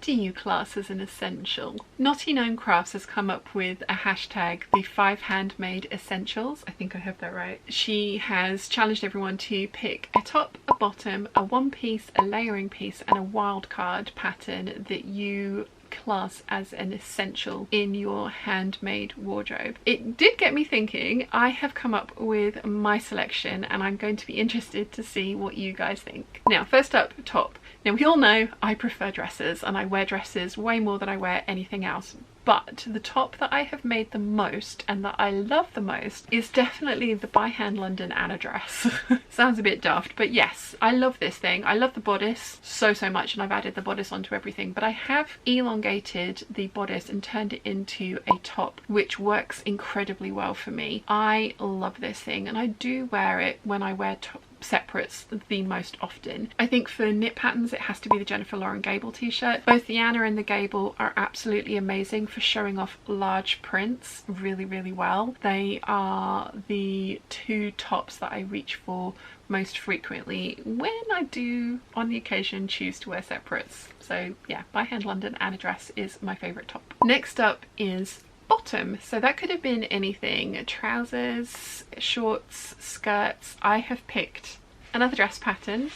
what do you class as an essential? Naughty Gnome Crafts has come up with a hashtag, the 5 handmade essentials. I think I have that right. She has challenged everyone to pick a top, a bottom, a one piece, a layering piece and a wildcard pattern that you class as an essential in your handmade wardrobe. It did get me thinking. I have come up with my selection and I'm going to be interested to see what you guys think. Now, first up, top. Now, we all know I prefer dresses and I wear dresses way more than I wear anything else. But the top that I have made the most and that I love the most is definitely the by hand London Anna dress. Sounds a bit daft, but yes, I love this thing. I love the bodice so much, and I've added the bodice onto everything, but I have elongated the bodice and turned it into a top, which works incredibly well for me. I love this thing and I do wear it when I wear separates the most often. I think for knit patterns it has to be the Jennifer Lauren Gable t-shirt. Both the Anna and the Gable are absolutely amazing for showing off large prints really well. They are the two tops that I reach for most frequently when I do on the occasion choose to wear separates. So yeah, by hand London Anna dress is my favourite top. Next up is bottom. So that could have been anything: trousers, shorts, skirts. I have picked another dress pattern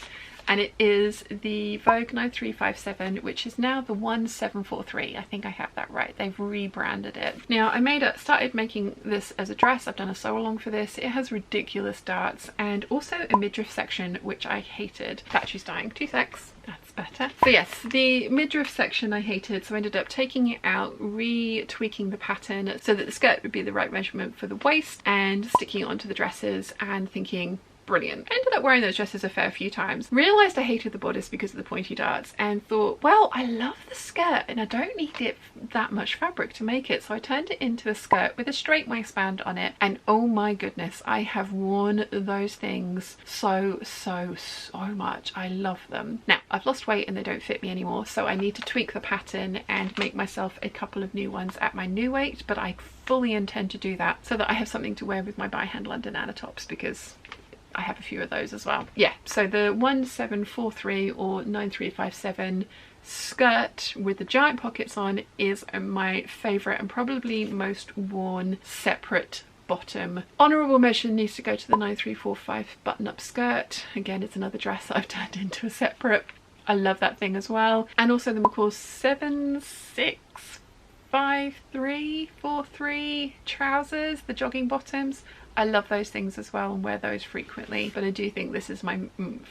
and it is the Vogue 9357, which is now the 1743. I think I have that right. They've rebranded it. Now, I started making this as a dress. I've done a sew along for this. It has ridiculous darts and also a midriff section, which I hated. Battery's dying. 2 secs. That's better. So yes, the midriff section I hated, so I ended up taking it out, retweaking the pattern so that the skirt would be the right measurement for the waist, and sticking it onto the dresses and thinking, brilliant. Ended up wearing those dresses a fair few times. Realised I hated the bodice because of the pointy darts and thought, well, I love the skirt and I don't need it that much fabric to make it. So I turned it into a skirt with a straight waistband on it, and oh my goodness, I have worn those things so much. I love them. Now, I've lost weight and they don't fit me anymore, so I need to tweak the pattern and make myself a couple of new ones at my new weight, but I fully intend to do that so that I have something to wear with my by hand London Anna tops, because I have a few of those as well. Yeah, so the 1743 or 9357 skirt with the giant pockets on is my favourite and probably most worn separate bottom. Honourable mention needs to go to the 9345 button-up skirt. Again, it's another dress that I've turned into a separate. I love that thing as well. And also the McCalls 765343 trousers, the jogging bottoms. I love those things as well and wear those frequently, but I do think this is my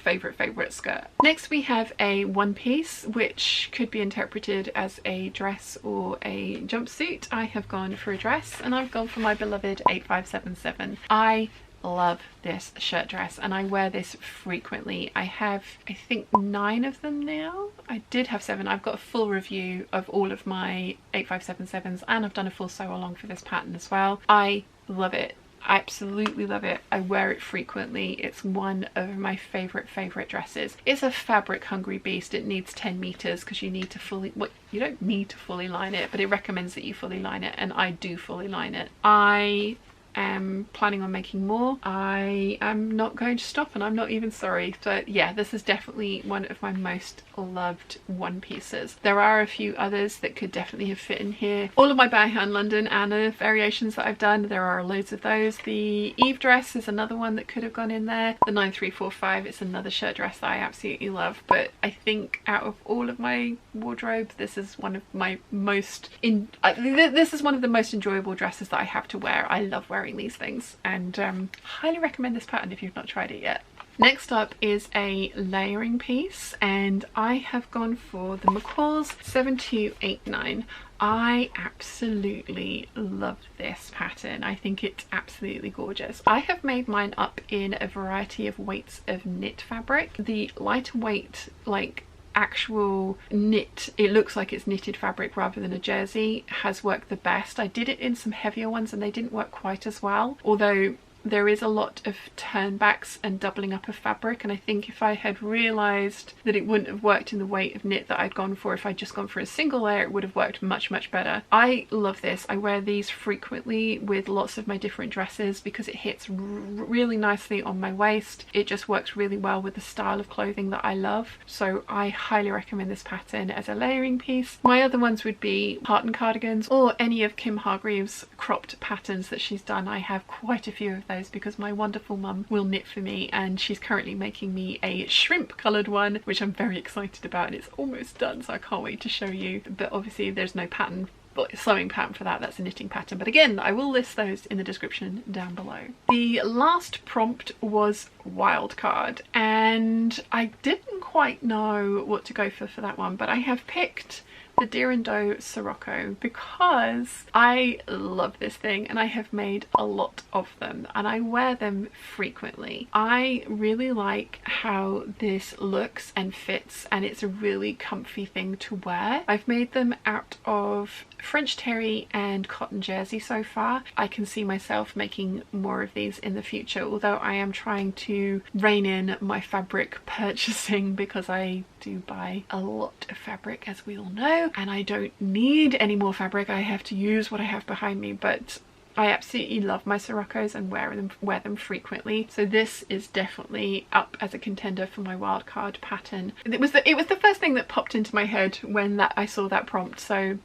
favourite skirt. Next we have a one piece, which could be interpreted as a dress or a jumpsuit. I have gone for a dress and I've gone for my beloved 8577. I love this shirt dress and I wear this frequently. I have, I think, 9 of them now. I did have 7. I've got a full review of all of my 8577s and I've done a full sew along for this pattern as well. I love it. I absolutely love it. I wear it frequently. It's one of my favourite dresses. It's a fabric hungry beast. It needs 10 meters because you need to fully, well, you don't need to fully line it, but it recommends that you fully line it, and I do fully line it. I am planning on making more. I am not going to stop and I'm not even sorry. But yeah, this is definitely one of my most loved one pieces. There are a few others that could definitely have fit in here. All of my by hand London Anna variations that I've done, there are loads of those. The Eve dress is another one that could have gone in there. The 9345, it's another shirt dress that I absolutely love, but I think out of all of my wardrobe, this is one of my most this is one of the most enjoyable dresses that I have to wear. I love wearing these things and highly recommend this pattern if you've not tried it yet. Next up is a layering piece and I have gone for the McCalls 7289. I absolutely love this pattern. I think it's absolutely gorgeous. I have made mine up in a variety of weights of knit fabric. The lighter weight, like actual knit, it looks like it's knitted fabric rather than a jersey, has worked the best. I did it in some heavier ones and they didn't work quite as well, although there is a lot of turnbacks and doubling up of fabric, and I think if I had realised that it wouldn't have worked in the weight of knit that I'd gone for, if I'd just gone for a single layer, it would have worked much better. I love this. I wear these frequently with lots of my different dresses because it hits really nicely on my waist. It just works really well with the style of clothing that I love, so I highly recommend this pattern as a layering piece. My other ones would be tartan cardigans or any of Kim Hargreaves' cropped patterns that she's done. I have quite a few of those because my wonderful mum will knit for me, and she's currently making me a shrimp coloured one, which I'm very excited about, and it's almost done, so I can't wait to show you. But obviously there's no pattern, sewing pattern for that, that's a knitting pattern, but again I will list those in the description down below. The last prompt was wildcard, and I didn't quite know what to go for that one, but I have picked the Deer and Doe Sirocco because I love this thing and I have made a lot of them and I wear them frequently. I really like how this looks and fits, and it's a really comfy thing to wear. I've made them out of French terry and cotton jersey so far. I can see myself making more of these in the future, although I am trying to rein in my fabric purchasing because I do buy a lot of fabric, as we all know, and I don't need any more fabric. I have to use what I have behind me, but I absolutely love my Siroccos and wear them frequently, so this is definitely up as a contender for my wildcard pattern. It was the first thing that popped into my head when I saw that prompt, so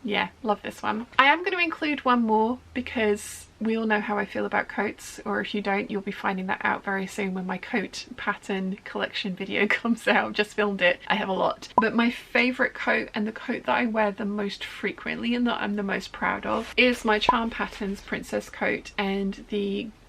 yeah, love this one. I am going to include one more because we all know how I feel about coats, or if you don't, you'll be finding that out very soon when my coat pattern collection video comes out. Just filmed it. I have a lot. But my favourite coat, and the coat that I wear the most frequently and that I'm the most proud of, is my Charm Patterns princess coat, and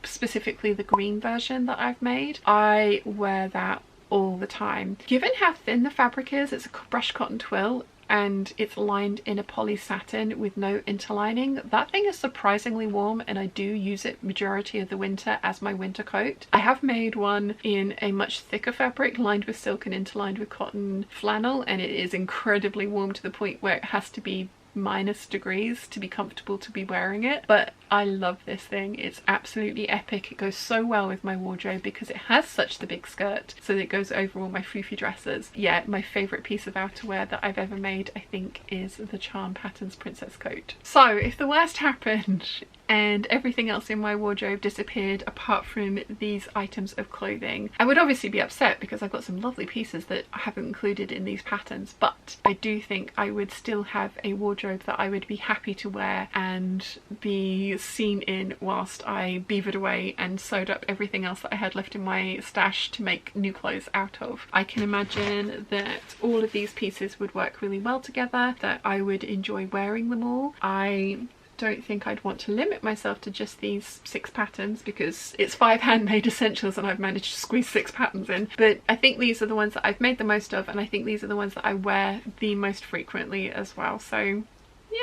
specifically the green version that I've made. I wear that all the time. Given how thin the fabric is, it's a brushed cotton twill, and it's lined in a poly satin with no interlining. That thing is surprisingly warm, and I do use it majority of the winter as my winter coat. I have made one in a much thicker fabric lined with silk and interlined with cotton flannel, and it is incredibly warm to the point where it has to be -degrees to be comfortable to be wearing it. But I love this thing. It's absolutely epic. It goes so well with my wardrobe because it has such the big skirt, so that it goes over all my floofy dresses. Yeah, my favourite piece of outerwear that I've ever made, I think, is the Charm Patterns princess coat. So if the worst happened and everything else in my wardrobe disappeared apart from these items of clothing, I would obviously be upset because I've got some lovely pieces that I haven't included in these patterns, but I do think I would still have a wardrobe that I would be happy to wear and be seen in whilst I beavered away and sewed up everything else that I had left in my stash to make new clothes out of. I can imagine that all of these pieces would work really well together, that I would enjoy wearing them all. I don't think I'd want to limit myself to just these 6 patterns because it's 5 handmade essentials and I've managed to squeeze 6 patterns in, but I think these are the ones that I've made the most of, and I think these are the ones that I wear the most frequently as well. So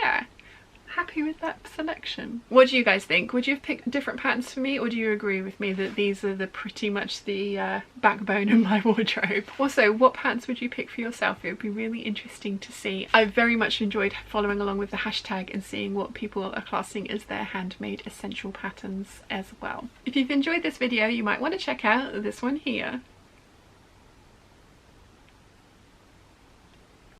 yeah, happy with that selection. What do you guys think? Would you have picked different patterns for me, or do you agree with me that these are pretty much the backbone of my wardrobe? Also, what patterns would you pick for yourself? It would be really interesting to see. I very much enjoyed following along with the hashtag and seeing what people are classing as their handmade essential patterns as well. If you've enjoyed this video, you might want to check out this one here.